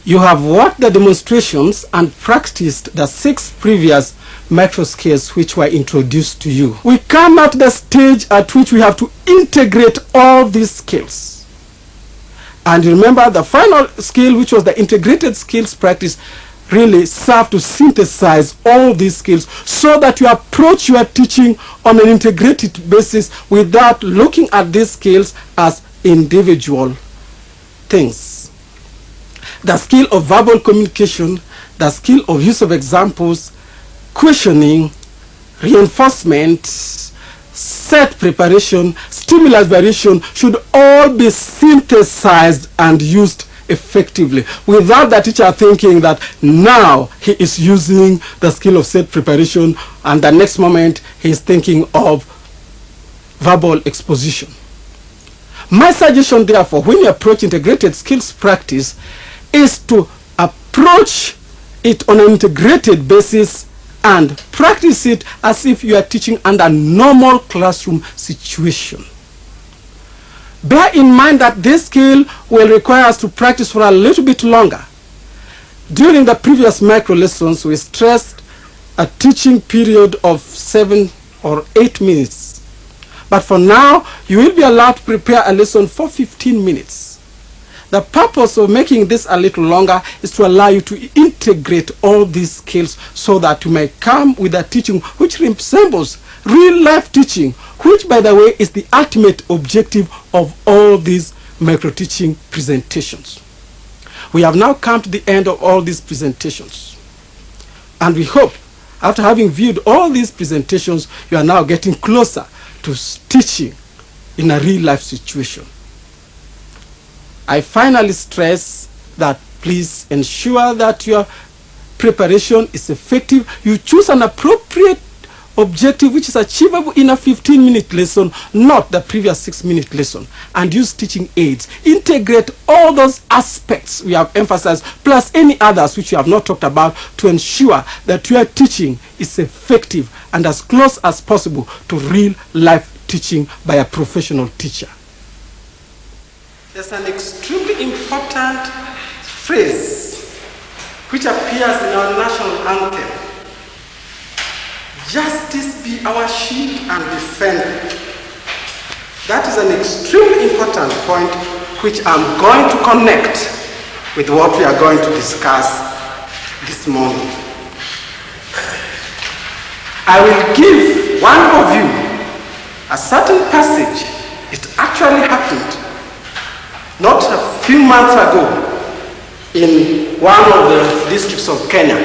You have watched the demonstrations and practiced the 6 previous micro skills which were introduced to you. We come at the stage at which we have to integrate all these skills. And remember, the final skill, which was the integrated skills practice, really served to synthesize all these skills so that you approach your teaching on an integrated basis without looking at these skills as individual things. The skill of verbal communication, the skill of use of examples, questioning, reinforcement, set preparation, stimulus variation should all be synthesized and used effectively without the teacher thinking that now he is using the skill of set preparation and the next moment he is thinking of verbal exposition. My suggestion, therefore, when you approach integrated skills practice is to approach it on an integrated basis and practice it as if you are teaching under a normal classroom situation. Bear in mind that this skill will require us to practice for a little bit longer. During the previous micro lessons, we stressed a teaching period of 7 or 8 minutes. But for now, you will be allowed to prepare a lesson for 15 minutes. The purpose of making this a little longer is to allow you to integrate all these skills so that you may come with a teaching which resembles real life teaching, which, by the way, is the ultimate objective of all these micro teaching presentations. We have now come to the end of all these presentations. And we hope, after having viewed all these presentations, you are now getting closer to teaching in a real life situation. I finally stress that please ensure that your preparation is effective. You choose an appropriate objective which is achievable in a 15-minute lesson, not the previous 6-minute lesson, and use teaching aids. Integrate all those aspects we have emphasized, plus any others which we have not talked about, to ensure that your teaching is effective and as close as possible to real life teaching by a professional teacher. There's an extremely important phrase which appears in our national anthem. Justice be our shield and defender. That is an extremely important point which I'm going to connect with what we are going to discuss this morning. I will give one of you a certain passage. It actually happened not a few months ago in one of the districts of Kenya.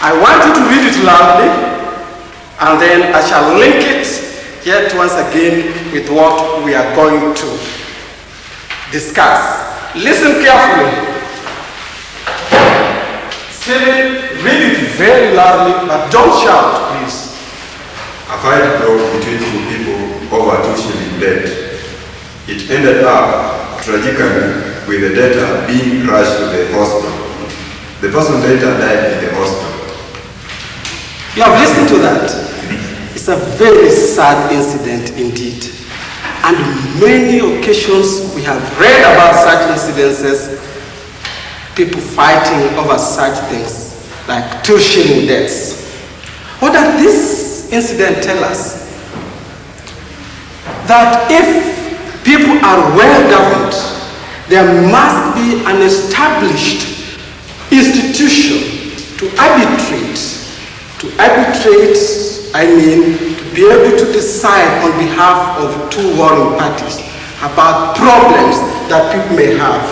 I want you to read it loudly, and then I shall link it yet once again with what we are going to discuss. Listen carefully. Read it very loudly, but don't shout, please. A fight broke between two people over 2 shilling debt. It ended up tragically with the debtor being rushed to the hospital. The person later died in the hospital. You have listened to that. It's a very sad incident indeed. And many occasions we have read about such incidences, people fighting over such things like 2 shilling debts. What does this incident tell us? That if people are well governed, there must be an established institution to arbitrate. To arbitrate, I mean, to be able to decide on behalf of 2 warring parties about problems that people may have.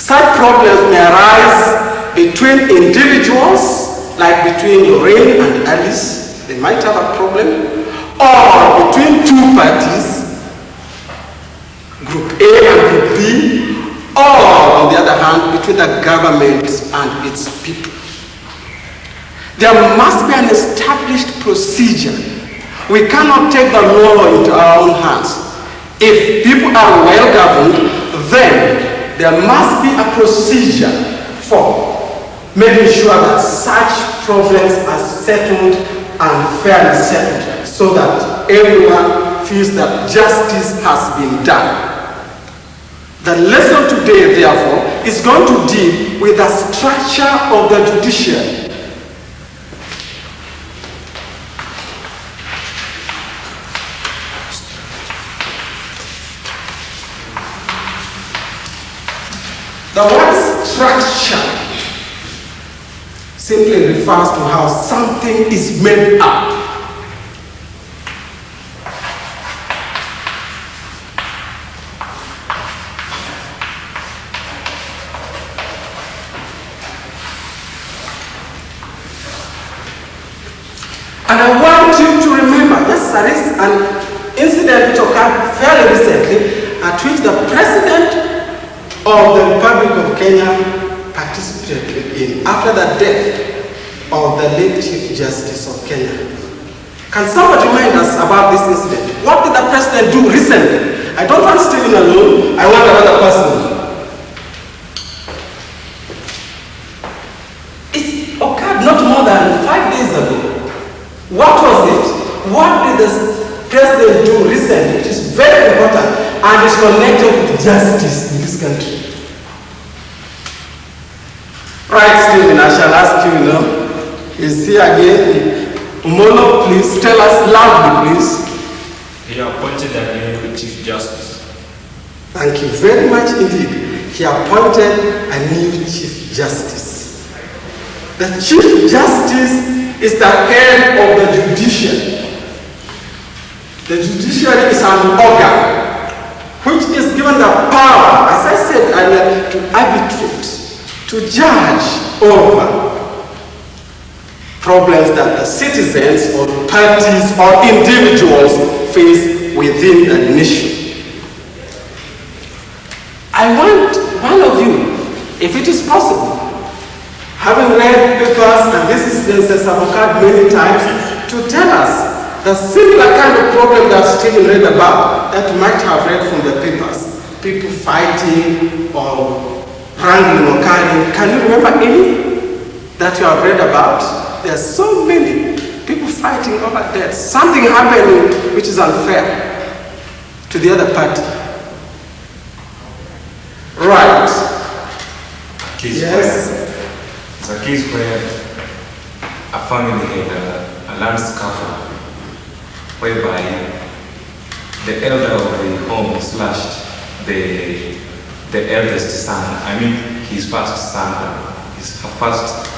Such problems may arise between individuals, like between Lorraine and Alice, they might have a problem, or between 2 parties, Group A and Group B, or on the other hand, between the government and its people. There must be an established procedure. We cannot take the law into our own hands. If people are well governed, then there must be a procedure for making sure that such problems are settled and fairly settled so that everyone feels that justice has been done. The lesson today, therefore, is going to deal with the structure of the judiciary. The word structure simply refers to how something is made up. And I want you to remember, yes, there is an incident which occurred fairly recently at which the President of the Republic of Kenya participated in after the death of the late Chief Justice of Kenya. Can somebody remind us about this incident? What did the President do recently? I don't want Stephen alone, I want another person. It occurred not more than 5 days ago. What was it? What did the President do recently? It is very important and is connected with justice in this country. Right, Stephen, I shall ask you, is he again? Umolo, please tell us loudly, please. He appointed a new Chief Justice. Thank you very much indeed. He appointed a new Chief Justice. The Chief Justice is the head of the judiciary. The judiciary is an organ which is given the power, as I said earlier, to arbitrate, to judge over problems that the citizens or parties or individuals face within the nation. I want one of you, if it is possible, having read papers, and this has occurred many times, to tell us the similar kind of problem that Stephen read about, that you might have read from the papers. People fighting or wrangling or carrying. Can you remember any that you have read about? There are so many people fighting over that. Something happening which is unfair to the other party. Right. Yes. It's a case where a family had a land scuffle whereby the elder of the home slashed the eldest son, his first son, his first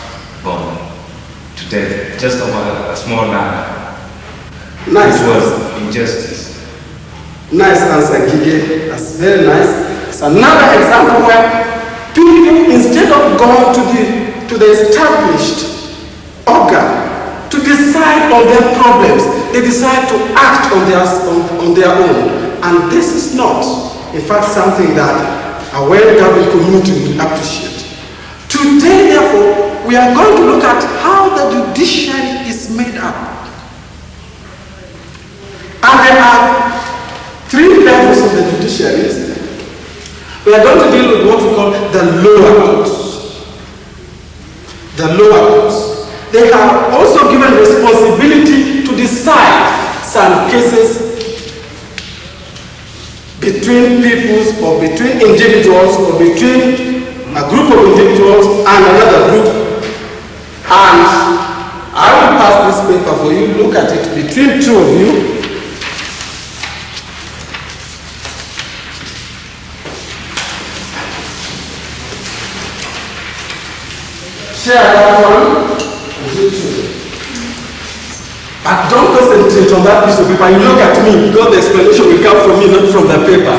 born, to death, just over a small land. Nice. It was injustice. Nice answer, Gige. That's very nice. It's another example where people, instead of going to the established organ to decide on their problems, they decide to act on their own. And this is not, in fact, something that a well-governed community will appreciate. Today, therefore, we are going to look at how the judiciary is made up. And there are 3 levels of the judiciary. We are going to deal with what we call the lower courts. The lower courts. They are also given responsibility to decide some cases between peoples or between individuals or between a group of individuals and another group. And I will pass this paper for you. Look at it between 2 of you. Share that one. But don't concentrate on that piece of paper. You look at me because the explanation will come from me, not from the paper.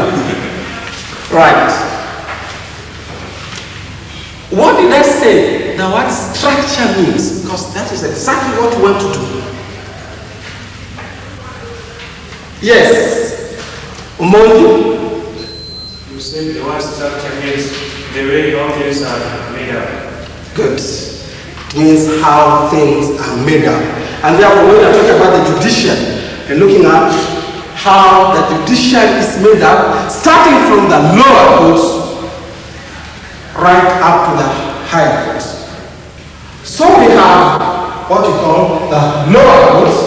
Right. What did I say? The word structure means, because that is exactly what we want to do. Yes. Umondi? You said the word structure means the way all things are made up. Good. It means how things are made up. And therefore, when I talk about the judiciary, and looking at how the judiciary is made up, starting from the lower courts, right up to the higher courts. So we have what we call the lower courts,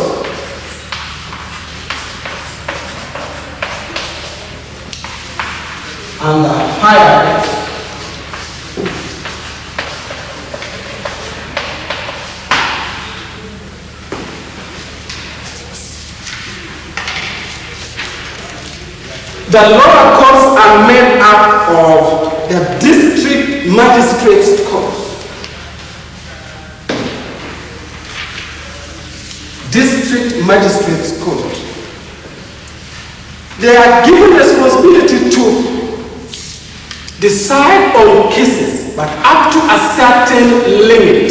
and the higher courts. The lower courts are made up of the district magistrates' courts. District magistrates' court. They are given responsibility to decide on cases, but up to a certain limit.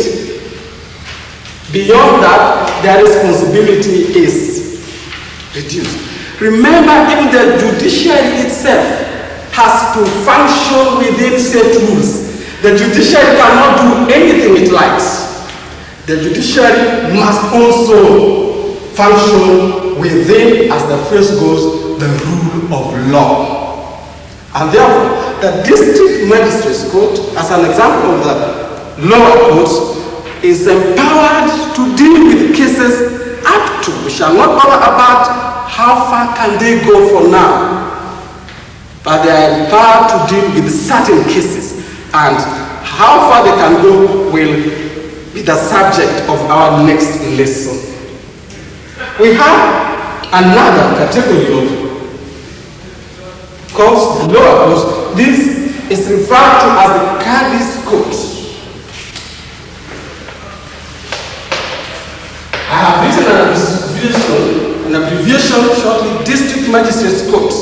Beyond that, their responsibility is reduced. Remember, even the judiciary itself has to function within set rules. The judiciary cannot do anything it likes. The judiciary must also function within, as the phrase goes, the rule of law. And therefore, the district magistrates court, as an example of the lower courts, is empowered to deal with cases up to, we shall not bother about how far can they go for now, but they are empowered to deal with certain cases, and how far they can go will be the subject of our next lesson. We have another category of courts, the lower courts. This is referred to as the Cadi's court. I have written an abbreviation shortly, District Magistrates Court.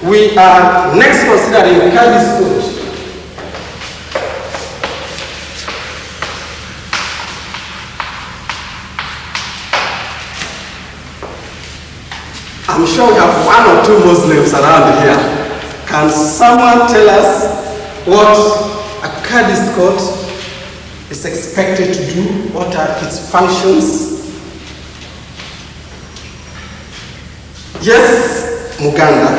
We are next considering Cadi's court. I'm sure we have one or two Muslims around here. Can someone tell us what a Cadi's court is expected to do? What are its functions? Yes, Muganda.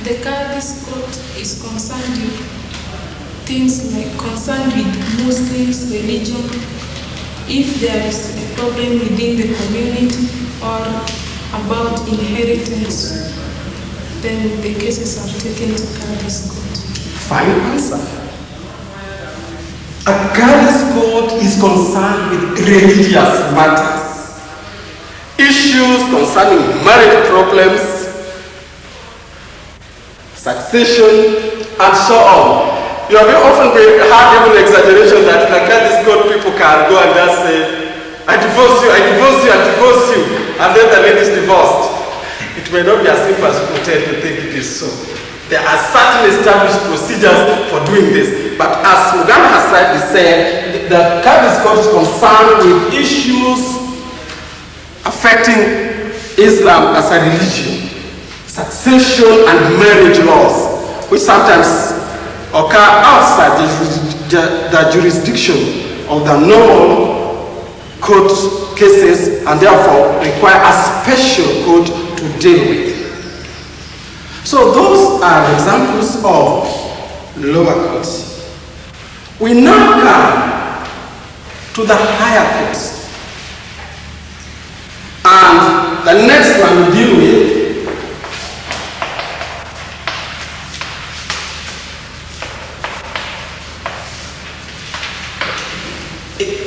The Cadi's court is concerned with things like concerned with Muslims, religion, if there is a problem within the community or about inheritance, then the cases are taken to Cadi's court. Fine answer. A Cadi's court is concerned with religious matters, issues concerning marriage problems, succession, and so on. You have often heard even exaggeration that in a Cadi's court people can go and just say, I divorce you, I divorce you, I divorce you, and then the lady is divorced. It may not be as simple as people tend to think it is so. There are certain established procedures for doing this, but as Muganda has rightly said, the Cadi's court is concerned with issues affecting Islam as a religion, succession and marriage laws, which sometimes occur outside the jurisdiction of the normal court cases and therefore require a special court to deal with. So those are examples of lower courts. We now come to the higher courts. And the next one we deal with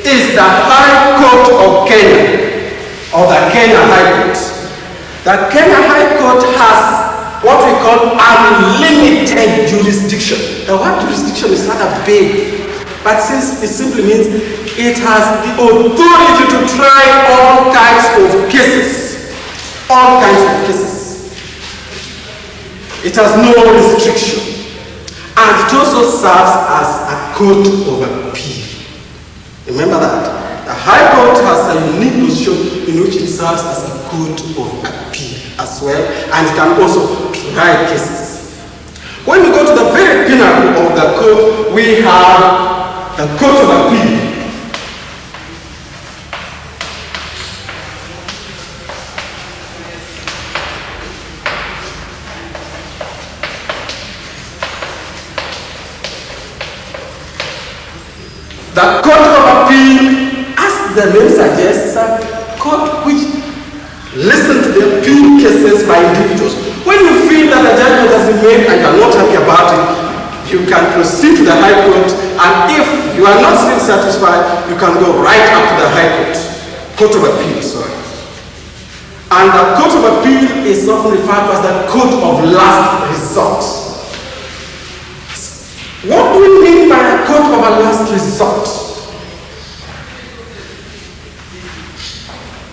is the High Court of Kenya, or the Kenya High Court. The Kenya High Court has what we call unlimited jurisdiction. The word jurisdiction is rather big, but since it simply means it has the authority to try all kinds of cases. All kinds of cases. It has no restriction. And it also serves as a court of appeal. Remember that. The High Court has a unique position in which it serves as a court of appeal as well, and it can also try cases. When we go to the very pinnacle of the court, we have the Court of Appeal. The Court of Appeal, as the name suggests, is a court which listens to the appeal cases by individuals. When you feel that the judgment has been made and you are not happy about it, you can proceed to the High Court, and if you are not still satisfied, you can go right up to the High Court, Court of Appeal, sorry. And the court of appeal is often referred to as the court of last resort. What do we mean by a court of a last resort?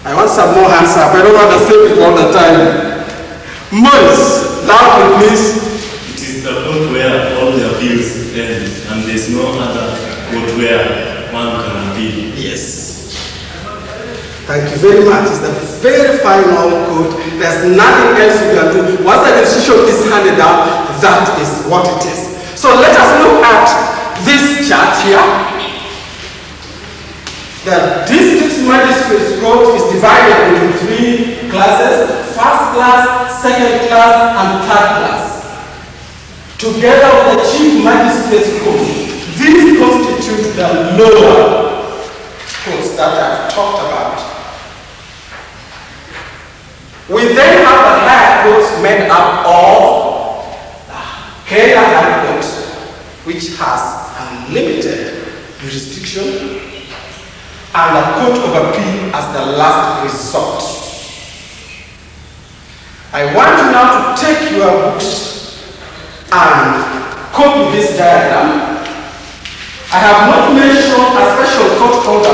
I want some more hands up. I don't want to say it all the time. Morris, loudly please. It is the court where all the appeals end, and there's no other court where one can appeal. Yes. Thank you very much. It's the very final court. There's nothing else you can do. Once the decision is handed down, that is what it is. So let us look at this chart here. The district magistrates court is divided into 3 classes: first class, second class, and third class. Together with the chief magistrates court, these constitute the lower courts that I've talked about. We then have the higher courts made up of the Kenya High Court, which has unlimited jurisdiction, and the Court of Appeal as the last resort. I want you now to take your books and copy this diagram. I have not mentioned a special court called the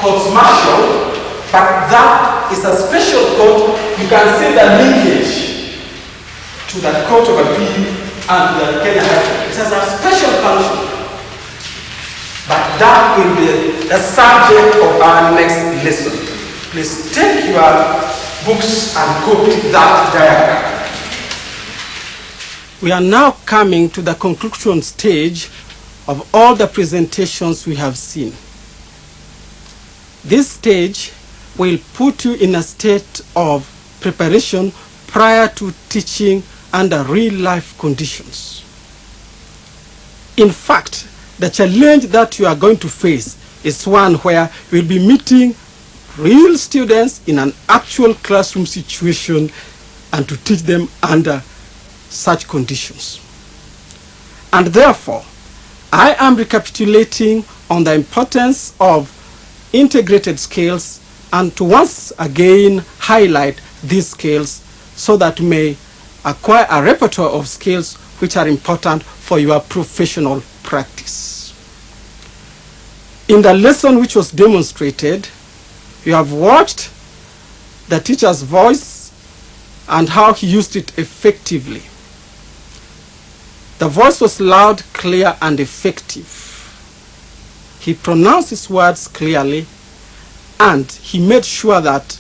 courts martial, but that is a special court. You can see the linkage to the Court of Appeal and the Kenya High Court. It has a special function. But that will be the subject of our next lesson. Please take your books and copy that diagram. We are now coming to the conclusion stage of all the presentations we have seen. This stage will put you in a state of preparation prior to teaching under real-life conditions. In fact, the challenge that you are going to face is one where you'll be meeting real students in an actual classroom situation and to teach them under such conditions. And therefore, I am recapitulating on the importance of integrated skills and to once again highlight these skills so that you may acquire a repertoire of skills which are important for your professional practice. In the lesson which was demonstrated, you have watched the teacher's voice and how he used it effectively. The voice was loud, clear, and effective. He pronounced his words clearly, and he made sure that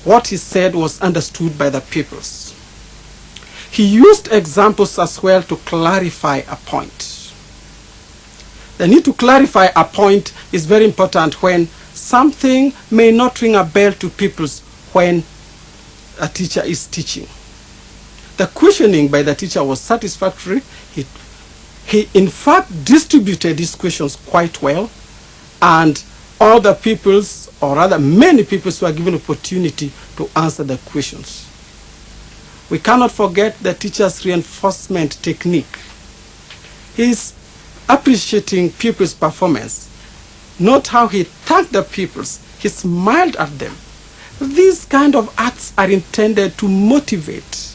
what he said was understood by the pupils. He used examples as well to clarify a point. The need to clarify a point is very important when something may not ring a bell to pupils when a teacher is teaching. The questioning by the teacher was satisfactory. He in fact distributed his questions quite well, and all the pupils, or rather many pupils, were given opportunity to answer the questions. We cannot forget the teacher's reinforcement technique. He's appreciating pupils' performance. Note how he thanked the pupils. He smiled at them. These kind of acts are intended to motivate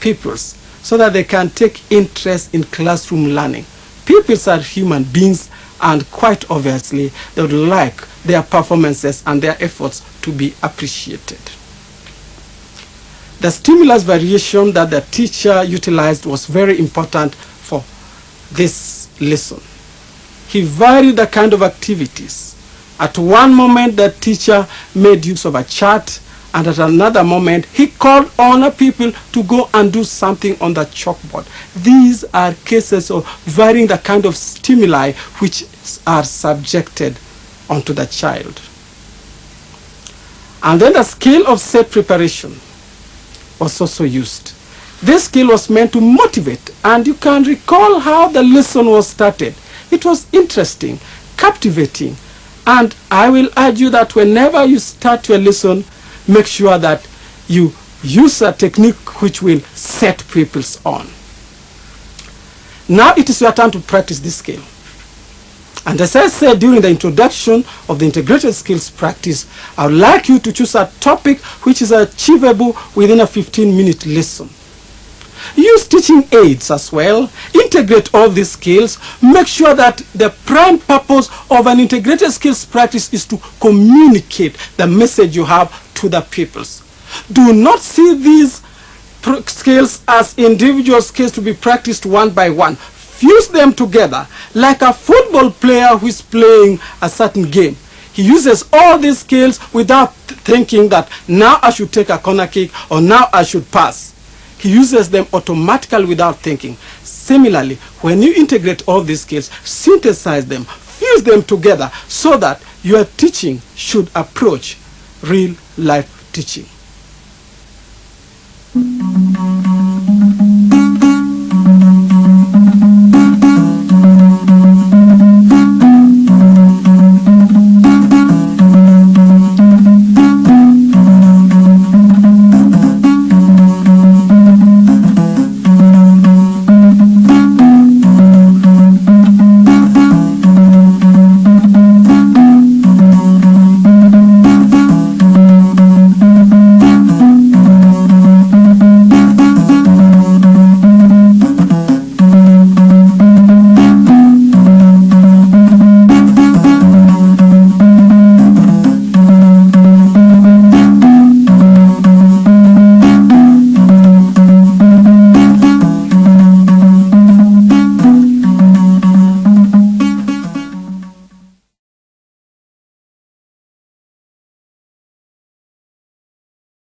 pupils so that they can take interest in classroom learning. Pupils are human beings, and quite obviously they would like their performances and their efforts to be appreciated. The stimulus variation that the teacher utilized was very important for this lesson. He varied the kind of activities. At one moment, the teacher made use of a chart, and at another moment, he called on people to go and do something on the chalkboard. These are cases of varying the kind of stimuli which are subjected onto the child. And then the skill of set preparation was also used. This skill was meant to motivate, and you can recall how the lesson was started. It was interesting, captivating, and I will urge you that whenever you start your lesson, make sure that you use a technique which will set pupils on. Now it is your turn to practice this skill. And as I said during the introduction of the integrated skills practice, I would like you to choose a topic which is achievable within a 15-minute lesson. Use teaching aids as well. Integrate all these skills. Make sure that the prime purpose of an integrated skills practice is to communicate the message you have to the pupils. Do not see these skills as individual skills to be practiced one by one. Fuse them together like a football player who is playing a certain game. He uses all these skills without thinking that now I should take a corner kick or now I should pass. He uses them automatically without thinking. Similarly, when you integrate all these skills, synthesize them, fuse them together so that your teaching should approach real life teaching.